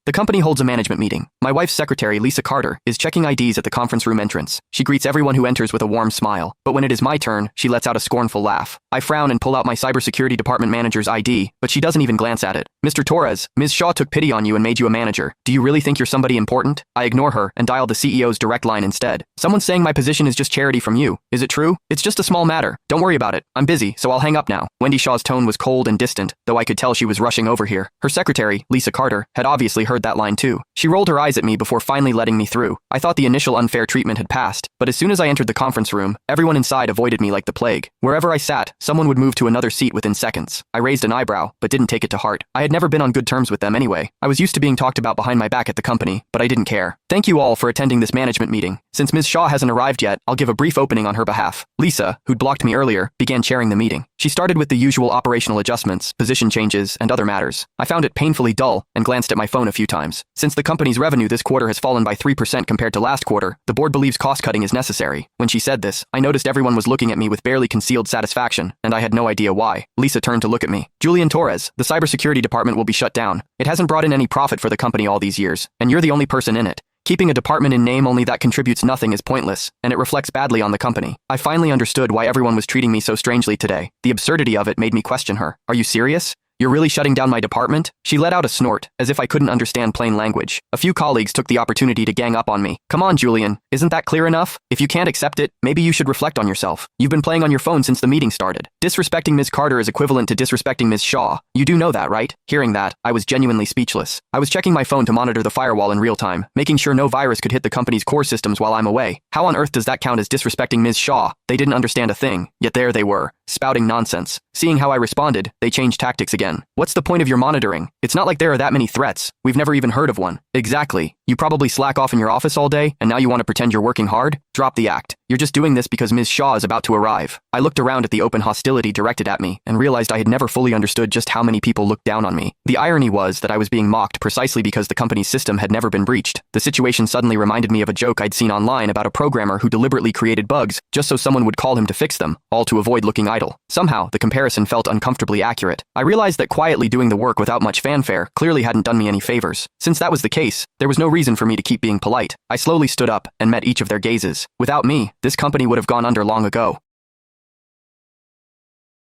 The company holds a management meeting. My wife's secretary, Lisa Carter, is checking IDs at the conference room entrance. She greets everyone who enters with a warm smile, but when it is my turn, she lets out a scornful laugh. I frown and pull out my cybersecurity department manager's ID, but she doesn't even glance at it. Mr. Torres, Ms. Shaw took pity on you and made you a manager. Do you really think you're somebody important? I ignore her and dial the CEO's direct line instead. Someone's saying my position is just charity from you. Is it true? It's just a small matter. Don't worry about it. I'm busy, so I'll hang up now. Wendy Shaw's tone was cold and distant, though I could tell she was rushing over here. Her secretary, Lisa Carter, had obviously heard that line too. She rolled her eyes at me before finally letting me through. I thought the initial unfair treatment had passed, but as soon as I entered the conference room, everyone inside avoided me like the plague. Wherever I sat, someone would move to another seat within seconds. I raised an eyebrow, but didn't take it to heart. I had never been on good terms with them anyway. I was used to being talked about behind my back at the company, but I didn't care. Thank you all for attending this management meeting. Since Ms. Shaw hasn't arrived yet, I'll give a brief opening on her behalf. Lisa, who'd blocked me earlier, began chairing the meeting. She started with the usual operational adjustments, position changes, and other matters. I found it painfully dull and glanced at my phone a few times. Since the company's revenue this quarter has fallen by 3% compared to last quarter, the board believes cost-cutting is necessary. When she said this, I noticed everyone was looking at me with barely concealed satisfaction, and I had no idea why. Lisa turned to look at me. Julian Torres, the cybersecurity department will be shut down. It hasn't brought in any profit for the company all these years, and you're the only person in it. Keeping a department in name only that contributes nothing is pointless, and it reflects badly on the company. I finally understood why everyone was treating me so strangely today. The absurdity of it made me question her. Are you serious? You're really shutting down my department? She let out a snort, as if I couldn't understand plain language. A few colleagues took the opportunity to gang up on me. Come on, Julian, isn't that clear enough? If you can't accept it, maybe you should reflect on yourself. You've been playing on your phone since the meeting started. Disrespecting Ms. Carter is equivalent to disrespecting Ms. Shaw. You do know that, right? Hearing that, I was genuinely speechless. I was checking my phone to monitor the firewall in real time, making sure no virus could hit the company's core systems while I'm away. How on earth does that count as disrespecting Ms. Shaw? They didn't understand a thing, yet there they were, spouting nonsense. Seeing how I responded, they changed tactics again. What's the point of your monitoring? It's not like there are that many threats. We've never even heard of one. Exactly. You probably slack off in your office all day, and now you want to pretend you're working hard? Drop the act. You're just doing this because Ms. Shaw is about to arrive. I looked around at the open hostility directed at me and realized I had never fully understood just how many people looked down on me. The irony was that I was being mocked precisely because the company's system had never been breached. The situation suddenly reminded me of a joke I'd seen online about a programmer who deliberately created bugs just so someone would call him to fix them, all to avoid looking idle. Somehow, the comparison felt uncomfortably accurate. I realized that quietly doing the work without much fanfare clearly hadn't done me any favors. Since that was the case, there was no reason for me to keep being polite. I slowly stood up and met each of their gazes. Without me, this company would have gone under long ago.